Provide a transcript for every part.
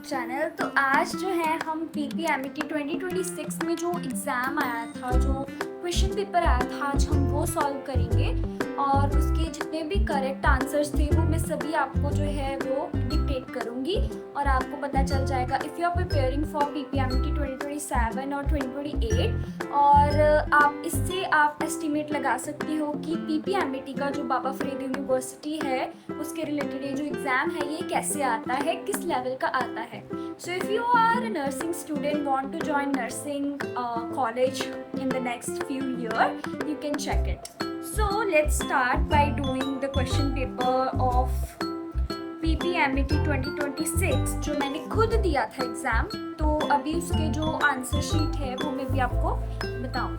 Channel. तो आज जो है हम PPMET 2026 में जो एग्ज़ाम आया था, जो क्वेश्चन पेपर आया था, आज हम वो सॉल्व करेंगे और उसके जितने भी करेक्ट आंसर्स थे वो मैं सभी आपको जो है वो डिक्टेट करूँगी और आपको पता चल जाएगा if you are preparing for PPMET 2027 और 2028। और आप इससे आप एस्टिमेट लगा सकते हो कि PPMET का जो बाबा फरीद यूनिवर्सिटी है उसके रिलेटेड ये जो एग्ज़ाम है ये कैसे आता है, किस लेवल का आता है। So if you are a nursing student, want to join nursing college in the next few years, you can check it. So let's start by doing the question paper of PPMET 2026 जो मैंने खुद दिया था exam. तो अभी उसके जो answer sheet है वो मैं भी आपको बताऊँ।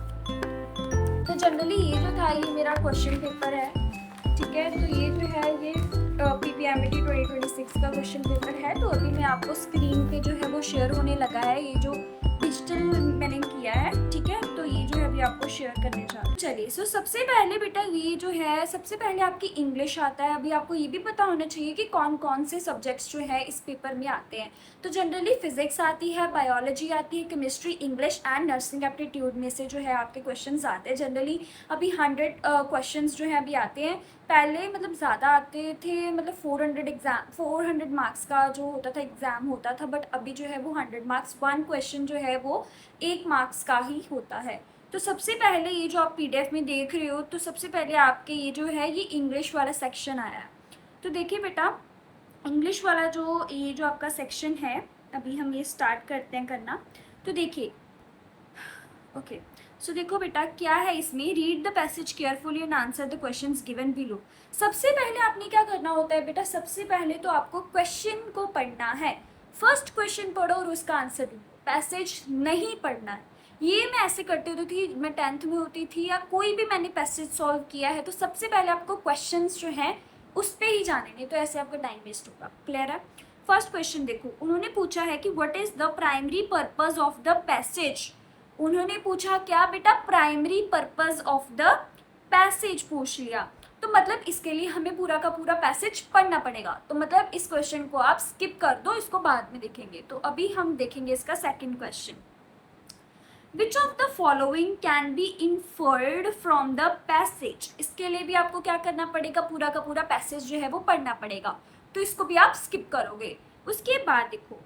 तो जनरली ये जो था ये मेरा क्वेश्चन पेपर है, ठीक है। तो ये जो है ये PPMET 2026 का क्वेश्चन पेपर है। तो अभी मैं आपको स्क्रीन पे जो है वो शेयर होने लगा है, ये जो डिजिटल मैंने किया है, ठीक है। तो ये जो है अभी आपको शेयर करने जा रहा हूँ। चलिए, सो सबसे पहले बेटा ये जो है सबसे पहले आपकी इंग्लिश आता है। अभी आपको ये भी पता होना चाहिए कि कौन कौन से सब्जेक्ट्स जो है इस पेपर में आते हैं। तो जनरली फिजिक्स आती है, बायोलॉजी आती है, chemistry, English and nursing aptitude में से जो है आपके क्वेश्चंस आते हैं। जनरली अभी 100 क्वेश्चंस जो है अभी आते हैं। पहले मतलब ज़्यादा आते थे, मतलब 400 मार्क्स का जो होता था एग्ज़ाम होता था, बट अभी जो है वो 100 मार्क्स, 1 क्वेश्चन जो है वो 1 मार्क्स का ही होता है। तो सबसे पहले ये जो आप PDF में देख रहे हो, तो सबसे पहले आपके ये जो है ये इंग्लिश वाला सेक्शन आया है। तो देखिए बेटा, इंग्लिश वाला जो ये जो आपका सेक्शन है, अभी हम ये स्टार्ट करते हैं करना। तो देखिए, ओके, सो देखो बेटा क्या है इसमें, read the passage carefully and answer the questions given below. सबसे पहले आपने क्या करना होता है बेटा, सबसे पहले तो आपको क्वेश्चन को पढ़ना है। फर्स्ट क्वेश्चन पढ़ो और उसका आंसर दो, पैसेज नहीं पढ़ना है। ये मैं ऐसे करती होती थी, मैं 10th में होती थी या कोई भी मैंने पैसेज सॉल्व किया है, तो सबसे पहले आपको क्वेश्चंस जो हैं उस पर ही जाने, नहीं तो ऐसे आपका टाइम वेस्ट होगा। क्लियर है? फर्स्ट क्वेश्चन देखो, उन्होंने पूछा है कि what is the primary purpose of the passage. उन्होंने पूछा क्या बेटा, primary purpose of the passage पूछ लिया। तो मतलब इसके लिए हमें पूरा का पूरा पैसेज पढ़ना पड़ेगा। तो मतलब इस क्वेश्चन को आप स्किप कर दो, इसको बाद में देखेंगे। तो अभी हम देखेंगे इसका second question. Which of the following can be inferred from the passage. इसके लिए भी आपको क्या करना पड़ेगा, पूरा का पूरा पैसेज जो है वो पढ़ना पड़ेगा। तो इसको भी आप स्किप करोगे। उसके बाद देखो,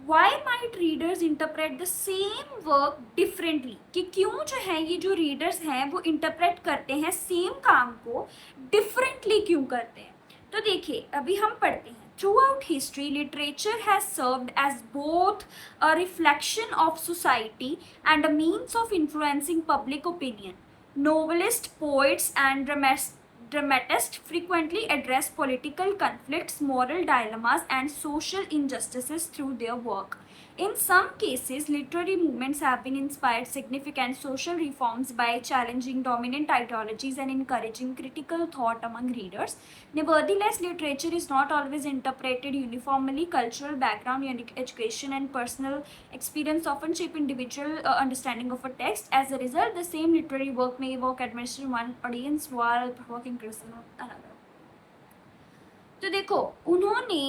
Why might readers interpret the same work differently? कि क्यों जो है ये जो रीडर्स हैं वो इंटरप्रेट करते हैं सेम काम को डिफरेंटली क्यों करते हैं। तो देखिए अभी हम पढ़ते हैं, Throughout history, literature has served as both a reflection of society and a means of influencing public opinion. Novelists, poets, and dramatists frequently address political conflicts, moral dilemmas, and social injustices through their work. In some cases, literary movements have been inspired significant social reforms by challenging dominant ideologies and encouraging critical thought among readers. Nevertheless, literature is not always interpreted uniformly. Cultural background, education, and personal experience often shape individual understanding of a text. As a result, the same literary work may evoke admiration in one audience while provoking criticism of another. तो देखो उन्होंने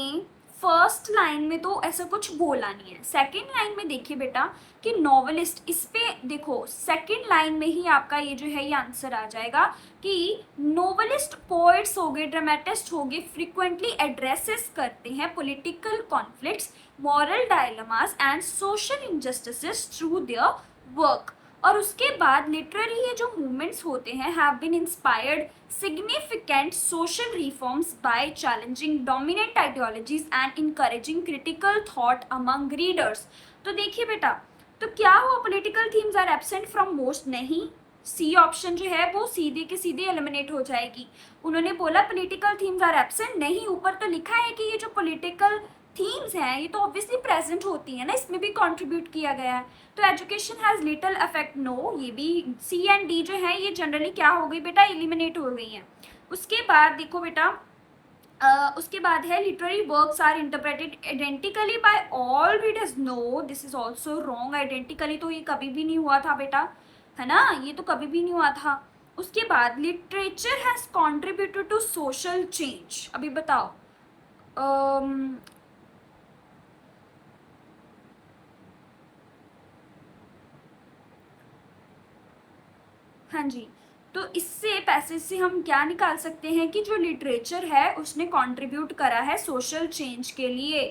first line में तो ऐसा कुछ बोला नहीं है। सेकंड लाइन में देखिए बेटा कि नॉवेलिस्ट, इस पे देखो सेकंड लाइन में ही आपका ये जो है ये आंसर आ जाएगा कि नॉवेलिस्ट, पोएट्स हो गए, ड्रामेटिस्ट हो गए, फ्रीक्वेंटली एड्रेसेस करते हैं political conflicts, moral dilemmas and social injustices through their work. और उसके बाद लिटररी ये जो मूवमेंट्स होते हैं have been inspired significant social reforms by challenging dominant ideologies and encouraging critical thought among readers. तो देखिए बेटा, तो क्या हुआ, political themes are absent from most? नहीं, सी ऑप्शन जो है वो सीधे के सीधे एलिमिनेट हो जाएगी। उन्होंने बोला पॉलिटिकल थीम्स आर एब्सेंट, नहीं, ऊपर तो लिखा है कि ये जो पॉलिटिकल थीम्स हैं ये तो ऑब्वियसली प्रेजेंट होती है ना, इसमें भी कंट्रीब्यूट किया गया है। तो education has little effect, no, ये भी सी एंड डी जो है ये जनरली क्या हो गई बेटा, एलिमिनेट हो गई हैं। उसके बाद देखो बेटा, उसके बाद है literary works are interpreted identically by all readers, no, this is also wrong. Identically तो ये कभी भी नहीं हुआ था बेटा, है ना, ये तो कभी भी नहीं हुआ था। उसके बाद literature has contributed to social change. अभी बताओ, हाँ जी, तो इससे पैसेज से हम क्या निकाल सकते हैं कि जो लिटरेचर है उसने कंट्रीब्यूट करा है सोशल चेंज के लिए।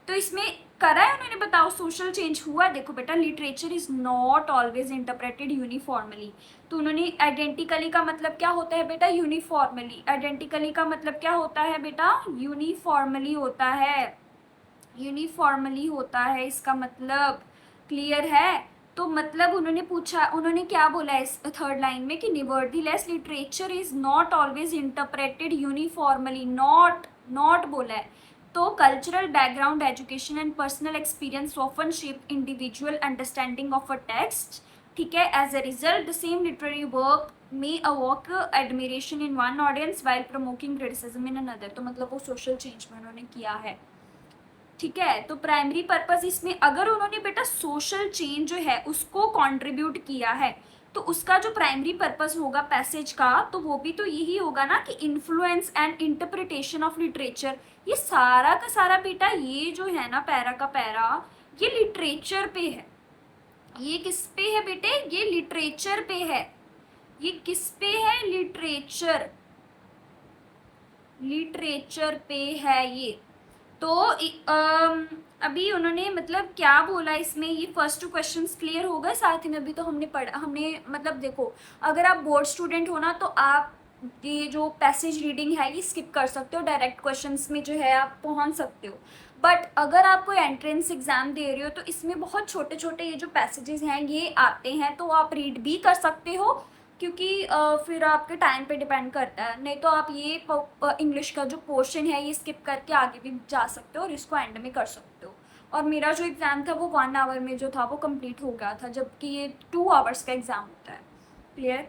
तो इसमें करा है उन्होंने, बताओ सोशल चेंज हुआ। देखो बेटा, literature is not always interpreted uniformly. तो उन्होंने आइडेंटिकली का मतलब क्या होता है बेटा, यूनिफॉर्मली। आइडेंटिकली का मतलब क्या होता है बेटा, यूनिफॉर्मली होता है, यूनिफॉर्मली होता है इसका मतलब। क्लियर है? तो मतलब उन्होंने पूछा, उन्होंने क्या बोला है इस थर्ड लाइन में कि nevertheless literature is not always interpreted uniformly. Not बोला है। तो cultural background, education and personal experience often shape individual understanding of a text. ठीक है, as a result the same literary work may evoke admiration in one audience while provoking criticism in another. तो मतलब वो social change में उन्होंने किया है। ठीक है, तो प्राइमरी पर्पस इसमें अगर उन्होंने बेटा सोशल चेंज जो है उसको कंट्रीब्यूट किया है तो उसका जो प्राइमरी पर्पस होगा पैसेज का, तो वो भी तो यही होगा ना कि influence and interpretation of literature. ये सारा का सारा बेटा, ये जो है ना पैरा का पैरा, ये लिटरेचर पे है। ये किस पे है बेटे, ये लिटरेचर पे है। ये किस पे है, लिटरेचर, लिटरेचर पे है ये। तो अभी उन्होंने मतलब क्या बोला इसमें, ये फर्स्ट टू क्वेश्चंस क्लियर हो गए। साथ ही में अभी तो हमने पढ़ा, हमने मतलब देखो, अगर आप बोर्ड स्टूडेंट हो ना तो आप ये जो पैसेज रीडिंग है ये स्किप कर सकते हो, डायरेक्ट क्वेश्चंस में जो है आप पहुंच सकते हो। बट अगर आप कोई एंट्रेंस एग्जाम दे रहे हो तो इसमें बहुत छोटे छोटे ये जो पैसेजेस हैं ये आते हैं, तो आप रीड भी कर सकते हो, क्योंकि फिर आपके टाइम पे डिपेंड करता है। नहीं तो आप ये इंग्लिश का जो पोर्शन है ये स्किप करके आगे भी जा सकते हो और इसको एंड में कर सकते हो। और मेरा जो एग्ज़ाम था वो 1 आवर में जो था वो कंप्लीट हो गया था, जबकि ये 2 आवर्स का एग्ज़ाम होता है। Clear?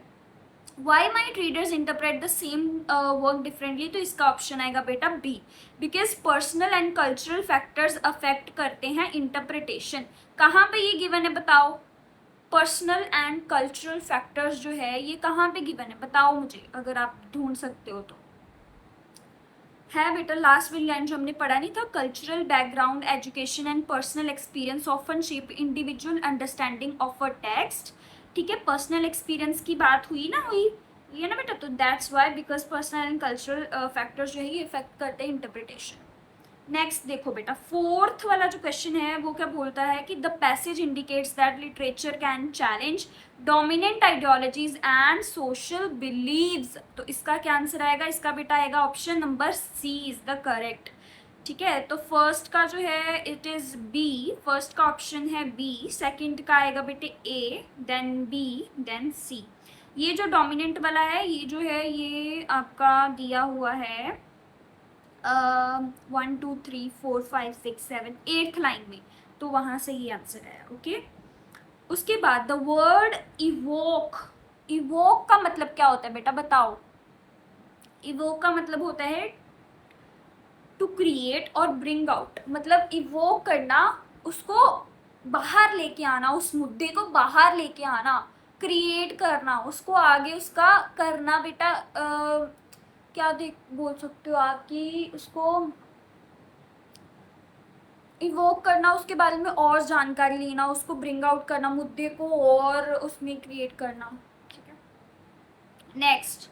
Why might readers interpret the same work differently. तो इसका ऑप्शन आएगा बेटा B, because personal and cultural factors affect करते हैं इंटरप्रिटेशन। कहाँ पे ये गिवन है बताओ, पर्सनल एंड कल्चरल फैक्टर्स जो है ये कहाँ पे गिवन है बताओ मुझे, अगर आप ढूंढ सकते हो तो। है बेटा, लास्ट वाली लाइन जो हमने पढ़ा नहीं था, cultural background, education and personal experience often shape individual understanding of a text. ठीक है, पर्सनल एक्सपीरियंस की बात हुई ना, हुई ये ना बेटा, तो that's Y, because personal and cultural factors जो है ये इफेक्ट करते हैं इंटरप्रिटेशन। नेक्स्ट देखो बेटा, फोर्थ वाला जो क्वेश्चन है वो क्या बोलता है कि the passage indicates that literature can challenge dominant ideologies and social beliefs. तो इसका क्या आंसर आएगा, इसका बेटा आएगा option number C is the correct. ठीक है, तो फर्स्ट का जो है इट इज बी, फर्स्ट का ऑप्शन है बी, सेकंड का आएगा बेटे A, then B, then C. ये जो डोमिनेंट वाला है ये जो है ये आपका दिया हुआ है 1 2 3 4 5 6 7 8th लाइन में, तो वहाँ से ये आंसर है। ओके, उसके बाद द वर्ड इवोक, इवोक का मतलब क्या होता है बेटा बताओ। इवोक का मतलब होता है टू क्रिएट और ब्रिंग आउट, मतलब इवोक करना, उसको बाहर लेके आना, उस मुद्दे को बाहर लेके आना, क्रिएट करना, उसको आगे उसका करना बेटा। क्या बोल सकते हो आप कि उसको इवोक करना, उसके बारे में और जानकारी लेना, उसको ब्रिंग आउट करना, मुद्दे को और उसमें क्रिएट करना। ठीक है, next,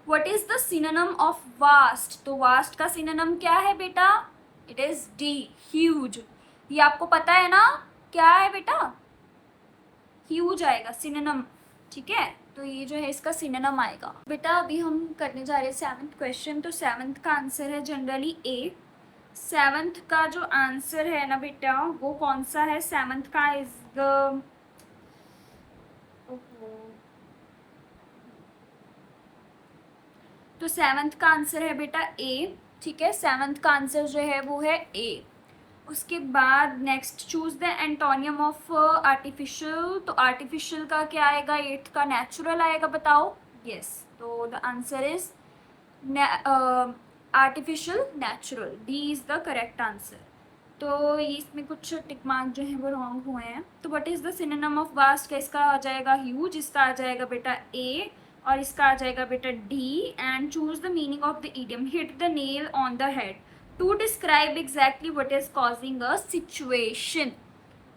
what is the synonym of vast. तो वास्ट का सिनोनिम क्या है बेटा, इट इज डी, ह्यूज। ये आपको पता है ना क्या है बेटा, ह्यूज आएगा सिनोनिम। ठीक है, तो ये जो है इसका सिनोनिम आएगा बेटा। अभी हम करने जा रहे हैं 7th क्वेश्चन। तो 7th का आंसर है जनरली ए। 7th का जो आंसर है ना बेटा वो कौन सा है, 7th का इज द, तो 7th का आंसर है बेटा ए। ठीक है, 7th का आंसर जो है वो है ए। उसके बाद next, choose the antonym of artificial. तो आर्टिफिशियल का क्या आएगा, 8th का नेचुरल आएगा बताओ। यस, तो the answer is artificial natural, D is the correct answer. तो इसमें कुछ टिक मार्क जो है वो रॉन्ग हुए हैं। तो what is the synonym of vast का, इसका आ जाएगा ह्यूज, इसका आ जाएगा बेटा ए, और इसका आ जाएगा बेटा D. And choose the meaning of the idiom, hit the nail on the head, to describe exactly what is causing a situation.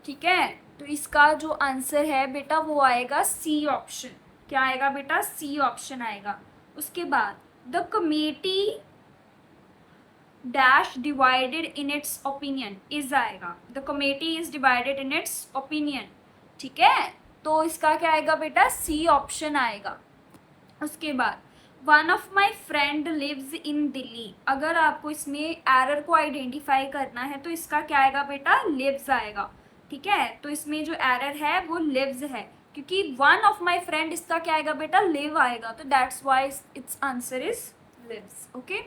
ठीक है, तो इसका जो आंसर है बेटा वो आएगा सी ऑप्शन। क्या आएगा बेटा, सी ऑप्शन आएगा। उसके बाद the committee dash divided in its opinion is आएगा, the committee is divided in its opinion, ठीक है, तो इसका क्या आएगा बेटा, सी ऑप्शन आएगा। उसके बाद one of my friend lives in Delhi, अगर आपको इसमें एरर को आइडेंटिफाई करना है तो इसका क्या आएगा बेटा, लिव्स आएगा, ठीक है, तो इसमें जो एरर है वो लिव्स है, क्योंकि वन ऑफ माई फ्रेंड इसका क्या आएगा बेटा, लिव आएगा, तो that's why it's answer is lives, okay.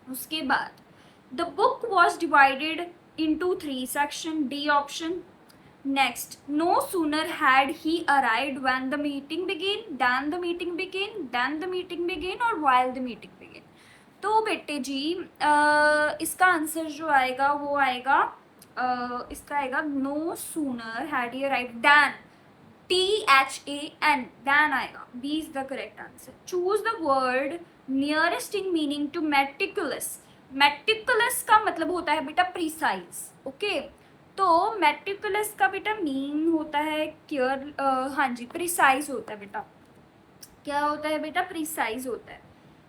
उसके बाद the book was divided into 3 section, D option. Next, no sooner had he arrived when the meeting began, than the meeting began, then the meeting began or while the meeting began. तो बेटे जी इसका answer जो आएगा वो आएगा इसका आएगा no sooner had he arrived than, THAN, than आएगा, B is the correct answer. Choose the word nearest in meaning to meticulous. Meticulous का मतलब होता है बेटा precise, okay? तो मेट्रिकुलस का बेटा मीन होता है केयर, हाँ जी, प्रिसाइज होता है बेटा, क्या होता है बेटा, प्रिसाइज होता है।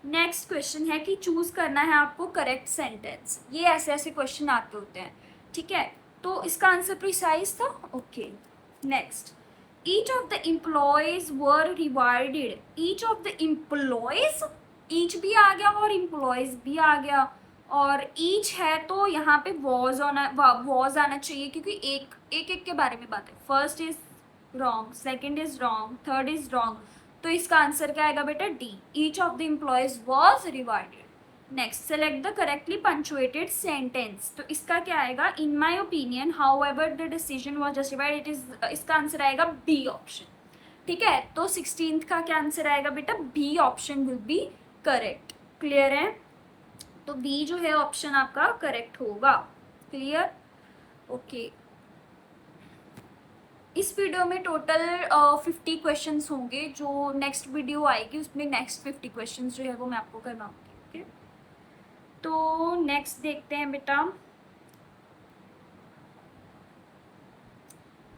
नेक्स्ट क्वेश्चन है कि चूज करना है आपको करेक्ट सेंटेंस, ये ऐसे ऐसे क्वेश्चन आते होते हैं, ठीक है, तो इसका आंसर प्रिसाइज था, okay. Next, each of the employees were rewarded, each of the employees, each भी आ गया और एम्प्लॉयज भी आ गया, और ईच है तो यहाँ पे वॉज आना चाहिए, क्योंकि एक एक के बारे में बात है, first is wrong, second is wrong, third is wrong, तो इसका आंसर क्या आएगा बेटा, D, each of the employees was rewarded. Next, select the correctly punctuated sentence, तो इसका क्या आएगा, in my opinion however the decision was justified, it is, इसका आंसर आएगा बी ऑप्शन, ठीक है, तो 16th का क्या आंसर आएगा बेटा, B option will be correct, clear है, तो बी जो है ऑप्शन आपका करेक्ट होगा, क्लियर, ओके। इस वीडियो में टोटल 50 क्वेश्चंस होंगे, जो नेक्स्ट वीडियो आएगी उसमें नेक्स्ट 50 क्वेश्चंस जो है वो मैं आपको करवाऊंगी, ओके। तो नेक्स्ट देखते हैं बेटा,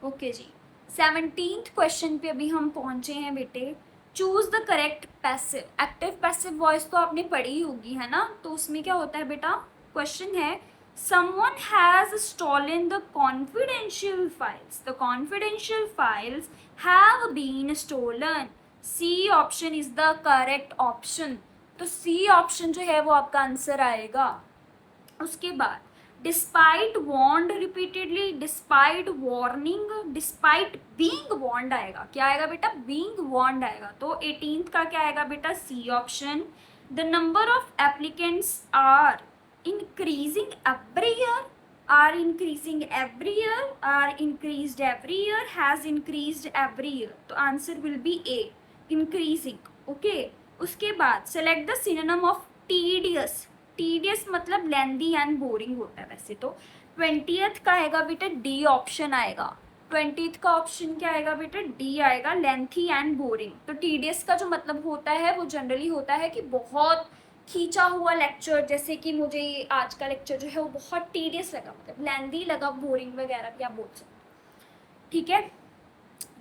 ओके जी, 17th क्वेश्चन पे अभी हम पहुंचे हैं बेटे। Choose the correct passive, active passive voice तो आपने पढ़ी होगी, है ना, तो उसमें क्या होता है बेटा, क्वेश्चन है someone has stolen the confidential files, the confidential files have been stolen, C option is the correct option, तो C option जो है वो आपका आंसर आएगा। उसके बाद despite warned repeatedly, despite warning, despite being warned आएगा, क्या आएगा बेटा, बीइंग वॉन्ड आएगा, तो 18th का क्या आएगा बेटा, C option. The number of applicants are increasing every year, are increasing every year, are increased every year, has increased every year, तो answer will be A, increasing, okay. उसके बाद select the synonym of tedious, tedious मतलब lengthy and boring होता है वैसे तो, 20th का आएगा बेटा डी ऑप्शन आएगा, 20th का ऑप्शन क्या आएगा बेटा, डी आएगा, लेंथी एंड बोरिंग। तो टीडियस का जो मतलब होता है वो जनरली होता है कि बहुत खींचा हुआ लेक्चर, जैसे कि मुझे ये आज का लेक्चर जो है वो बहुत टीडियस लगा, मतलब लेंदी लगा, बोरिंग वगैरह भी आप बोल सकते, ठीक है।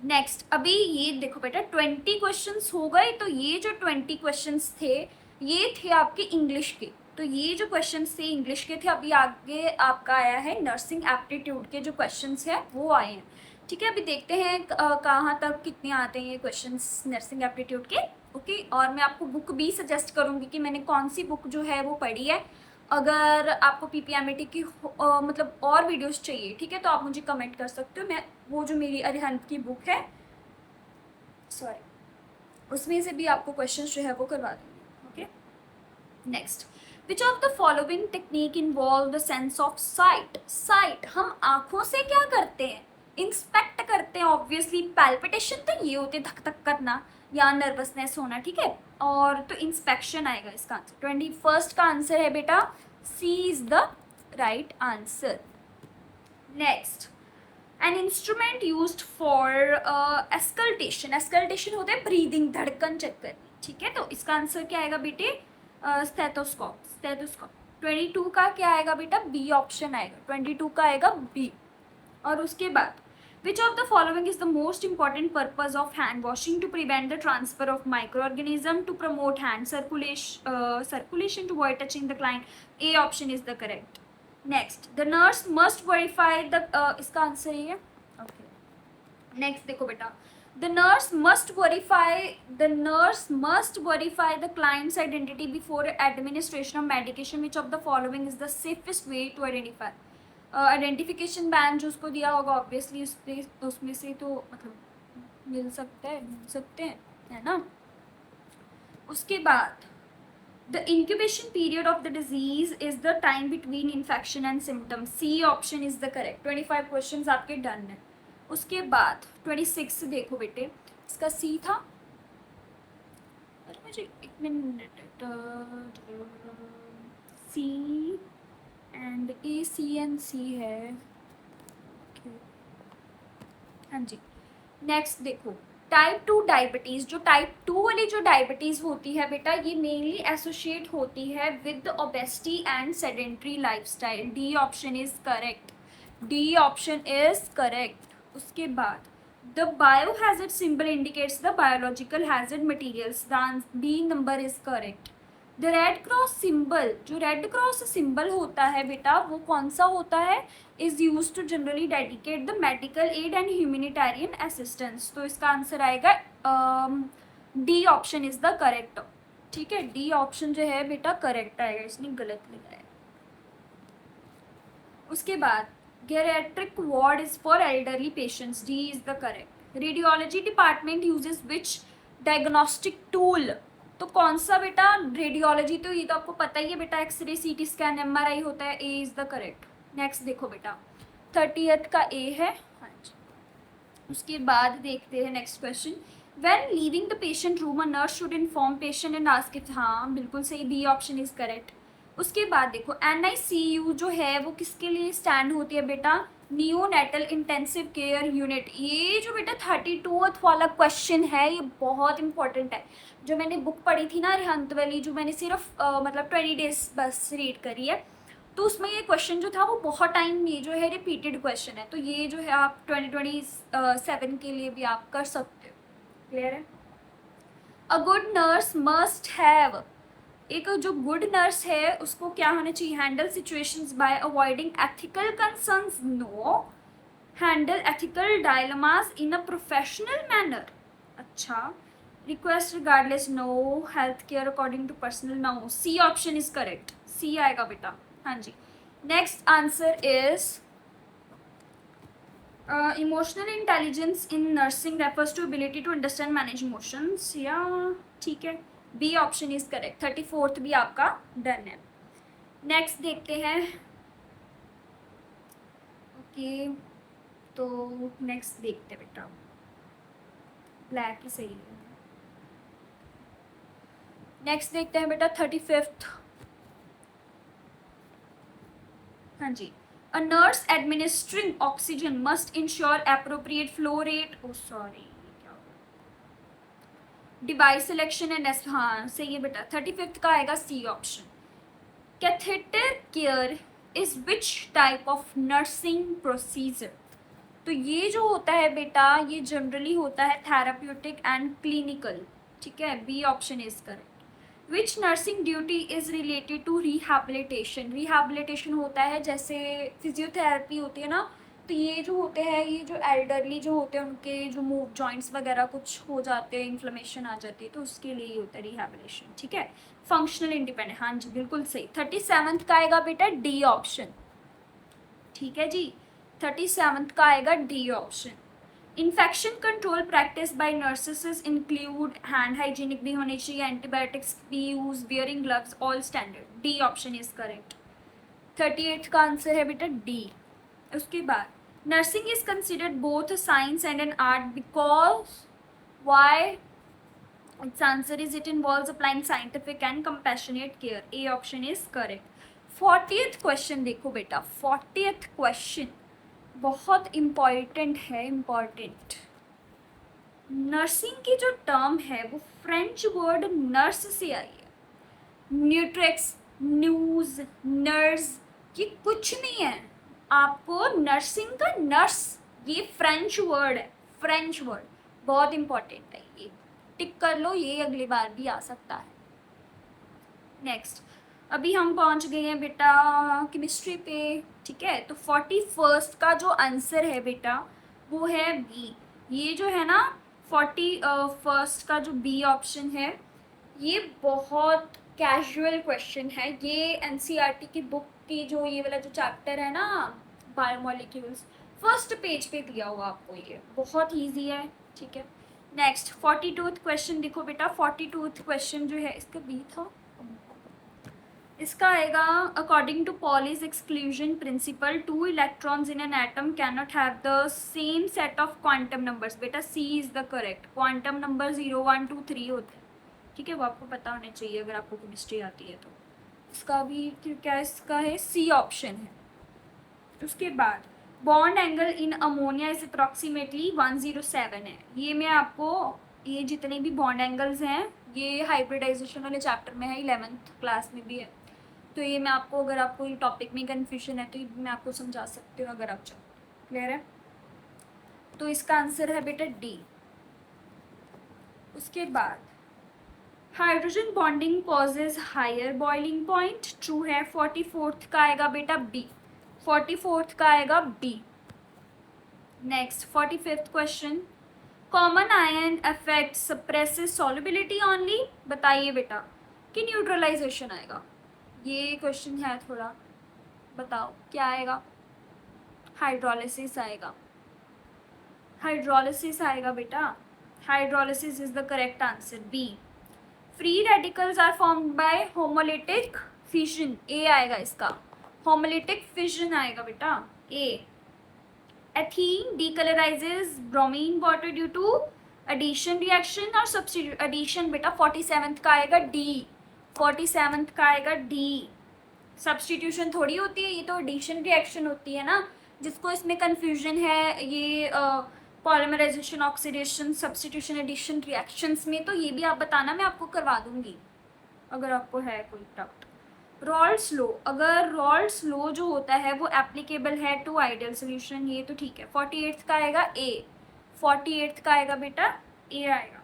नेक्स्ट, अभी ये देखो बेटा 20 क्वेश्चंस हो गए, तो ये जो 20 क्वेश्चंस थे ये थे आपके इंग्लिश के, तो ये जो क्वेश्चंस थे इंग्लिश के थे, अभी आगे आपका आया है नर्सिंग एप्टीट्यूड के जो क्वेश्चंस हैं वो आए हैं, ठीक है। अभी देखते हैं कहाँ तक कितने आते हैं ये क्वेश्चंस नर्सिंग एप्टीट्यूड के, ओके। और मैं आपको बुक भी सजेस्ट करूँगी कि मैंने कौन सी बुक जो है वो पढ़ी है, अगर आपको PPMAT की मतलब और वीडियोस चाहिए, ठीक है, तो आप मुझे कमेंट कर सकते हो, मैं वो जो मेरी अरिहंत की बुक है, सॉरी, उसमें से भी आपको क्वेश्चन जो है वो करवा दूँगी, okay. Next, which of the following technique involve the sense of site, site हम आँखों से क्या करते हैं, इंस्पेक्ट करते हैं, ऑब्वियसली पैल्पिटेशन तो ये होते धक धक करना या नर्वसनेस होना, ठीक है, और तो इंस्पेक्शन आएगा इसका आंसर। 21st का आंसर है बेटा C is the right answer. Next, an instrument used for auscultation, auscultation होता है ब्रीदिंग, धड़कन चेक करनी, ठीक है, तो इसका आंसर क्या आएगा बेटे, स्टेथोस्कोप, स्टेथोस्कोप। 22 का क्या आएगा बेटा, बी ऑप्शन आएगा, 22 का आएगा बी। और उसके बाद Which of the following is the most important purpose of hand washing? To prevent the transfer of microorganism, to promote hand circulation, to avoid touching the client. A option is the correct. Next, the nurse must verify the इसका answer ये है. Okay. Next देखो बेटा, the nurse must verify the client's identity before administration of medication. Which of the following is the safest way to identify? Identification ban जो उसको दिया होगा obviously उसमें से तो मतलब मिल सकते हैं है ना. उसके बाद the incubation period of the disease is the time between infection and symptoms. C option is the correct. 25 question आपके डन है. उसके बाद 26 देखो बेटे, इसका सी था. अरे मुझे एक minute. C and A C and C है. हाँ जी. नेक्स्ट देखो, टाइप 2 डायबिटीज़. जो टाइप 2 वाली जो डायबिटीज़ होती है बेटा, ये मेनली एसोसिएट होती है with obesity and sedentary lifestyle. D option is correct. D option is correct. उसके बाद the biohazard symbol indicates the biological hazard materials. The B number is correct. The red cross symbol, जो red cross symbol होता है बेटा, वो कौन सा होता है? Is use to generally dedicate the medical aid and humanitarian assistance. तो इसका आंसर आएगा D option is the correct. ठीक है, डी ऑप्शन जो है बेटा करेक्ट आएगा, इसने गलत लिखा है. उसके बाद geriatric ward is for elderly patients. D is the correct. Radiology department uses which diagnostic tool. तो कौन सा बेटा? रेडियोलॉजी तो ये तो आपको पता ही है बेटा, एक्सरे, सीटी स्कैन, एमआरआई होता है. ए इज द करेक्ट. नेक्स्ट देखो बेटा, 30th का ए है. हाँ जी. उसके बाद देखते हैं next question. When leaving the patient room a nurse should inform patient and ask if. हाँ बिल्कुल सही, बी ऑप्शन इज करेक्ट. उसके बाद देखो, NICU जो है वो किसके लिए स्टैंड होती है बेटा? Neonatal intensive care unit. ये जो बेटा 32th वाला क्वेश्चन है, ये बहुत इंपॉर्टेंट है. जो मैंने बुक पढ़ी थी ना रिहंत वाली, जो मैंने सिर्फ मतलब 20 डेज बस रीड करी है, तो उसमें ये क्वेश्चन जो था वो बहुत टाइम ये जो है रिपीटेड क्वेश्चन है. तो ये जो है आप 2027 के लिए भी आप कर सकते हो. क्लियर है? A good nurse must have. एक जो गुड नर्स है उसको क्या होना चाहिए? Handle situations by avoiding ethical concerns. No. Handle ethical dilemmas in a professional manner. अच्छा. Request regardless. No. Health care according to personal. No. C option is correct. C आएगा बेटा. हाँ जी. Next answer is emotional intelligence in nursing refers to ability to understand manage emotions. या ठीक है, B option is correct. 34th भी आपका done है. नेक्स्ट देखते हैं. ओके, तो नेक्स्ट देखते हैं बेटा. ब्लैक ही सही है. नेक्स्ट देखते हैं बेटा 35th. हाँ जी. A nurse administering oxygen must ensure appropriate flow rate. Oh sorry. Device selection and S. हाँ सही है बेटा. 35th का आएगा C option. Catheter care is which type of nursing procedure. तो ये जो होता है बेटा, ये जनरली होता है थेराप्यूटिक एंड क्लिनिकल. ठीक है, B option is correct. Which nursing duty is related to rehabilitation. Rehabilitation होता है जैसे फिजियोथेरेपी होती है ना, तो ये जो होते हैं, ये जो एल्डरली जो होते हैं उनके जो मूव जॉइंट्स वगैरह कुछ हो जाते हैं, इन्फ्लेमेशन आ जाती है, तो उसके लिए ये होता है रिहैबिलिटेशन. ठीक है. Functional independent. हाँ जी बिल्कुल सही. 37th का आएगा बेटा डी ऑप्शन. ठीक है जी. 37th का आएगा D option. Infection control practice by nurses include hand hygienic भी होनी चाहिए, एंटीबायोटिक्स भी use, wearing gloves, all standard. D option is correct. 38th का आंसर है बेटा डी. उसके बाद nursing is considered both a science and an art because why. It's answer is it involves applying scientific and compassionate care. A option is correct. 40th question देखो बेटा. 40th question बहुत important है. Important. Nursing की जो term है वो French word nurse से आई है. न्यूट्रिक्स, न्यूज, नर्स, ये कुछ नहीं है. आपको नर्सिंग का नर्स ये फ्रेंच वर्ड है, फ्रेंच वर्ड बहुत इंपॉर्टेंट है, ये टिक कर लो, ये अगली बार भी आ सकता है। नेक्स्ट, अभी हम पहुंच गए हैं बेटा केमिस्ट्री पे, ठीक है। तो 41st का जो आंसर है बेटा वो है बी। ये जो है ना 41st का जो बी ऑप्शन है, ये बहुत कैजुअल क्वेश्चन है। ये एनसीईआरटी की बुक की जो ये वाला जो चैप्टर है ना बायोमोलिक्यूल्स, फर्स्ट पेज पे दिया हुआ आपको, ये बहुत ईजी है, ठीक है। नेक्स्ट 42th क्वेश्चन देखो बेटा, 42th क्वेश्चन जो है इसका बी था, इसका आएगा according to Pauli's exclusion principle 2 electrons in an atom can not have the same set of quantum numbers. बेटा C is the correct, quantum number 0 1 2 3 होते हैं, ठीक है, वो आपको पता होना चाहिए अगर आपको केमिस्ट्री आती है तो। इसका भी क्या इसका है, सी ऑप्शन है। उसके बाद bond angle in ammonia is approximately 107 है। ये मैं आपको, ये जितने भी बॉन्ड एंगल्स हैं ये हाइब्रिडाइजेशन वाले चैप्टर में है, 11th क्लास में भी है, तो ये मैं आपको, अगर आपको ये टॉपिक में कन्फ्यूजन है तो ये मैं आपको समझा सकती हूँ अगर आप चाहो। क्लियर है? तो इसका आंसर है बेटा डी। उसके बाद hydrogen bonding causes higher boiling point, true है। 44th का आएगा बेटा बी, 44th का आएगा B. Next 45th question, common ion effect suppresses solubility only, बताइए बेटा कि न्यूट्रलाइजेशन आएगा। ये क्वेश्चन है थोड़ा, बताओ क्या आएगा, हाइड्रोलिसिस आएगा, हाइड्रोलिसिस आएगा बेटा, hydrolysis is the correct answer, B. Free radicals are formed by homolytic fission, A आएगा इसका, होमोलिटिक फिजन आएगा बेटा, A. Ethene decolourises bromine water due to addition reaction और सब्स्टिट्यूट एडिशन, बेटा 47th का आएगा डी, 47th का आएगा डी। सब्स्टिट्यूशन थोड़ी होती है, ये तो एडिशन रिएक्शन होती है ना, जिसको इसमें कन्फ्यूजन है ये polymerisation, oxidation, substitution, addition reactions में, तो ये भी आप बताना, मैं आपको करवा दूंगी अगर आपको है कोई डाउट। रॉल्स लो, अगर रॉल्स लो जो होता है वो एप्लीकेबल है टू आइडियल सोल्यूशन, ये तो ठीक है। 48th का आएगा ए, 48th का आएगा बेटा ए आएगा।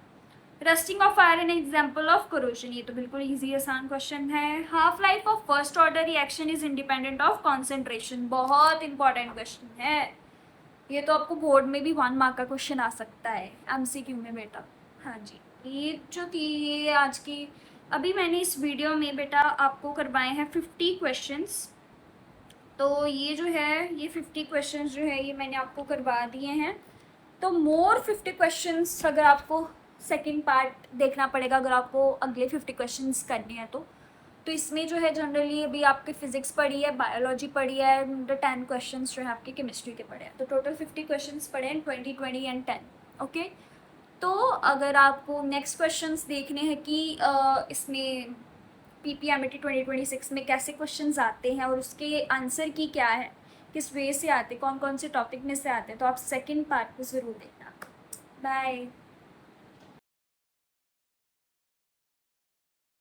Rusting of iron example of corrosion, ये तो बिल्कुल इजी आसान क्वेश्चन है। Half life of first order reaction is independent of concentration, बहुत इंपॉर्टेंट क्वेश्चन है, ये तो आपको बोर्ड में भी 1 मार्क का क्वेश्चन आ सकता है एमसीक्यू में बेटा। हाँ जी, ये जो थी ये आज की, अभी मैंने इस वीडियो में बेटा आपको करवाए हैं 50 क्वेश्चंस, तो ये जो है ये 50 क्वेश्चंस जो है ये मैंने आपको करवा दिए हैं। तो मोर 50 क्वेश्चंस अगर आपको सेकंड पार्ट देखना पड़ेगा, अगर आपको अगले 50 क्वेश्चंस करने हैं तो इसमें जो है जनरली अभी आपकी फिजिक्स पढ़ी है, बायोलॉजी पढ़ी है, 10 क्वेश्चंस जो है आपके केमिस्ट्री के पढ़े हैं, तो टोटल 50 क्वेश्चंस पढ़े हैं, 20 20 एंड 10, ओके। तो अगर आपको नेक्स्ट क्वेश्चंस देखने हैं कि इसमें पीपीएमटी 2026 में कैसे क्वेश्चंस आते हैं और उसके आंसर की क्या है, किस वे से आते, कौन कौन से टॉपिक में से आते हैं, तो आप सेकंड पार्ट को ज़रूर देखना। बाय।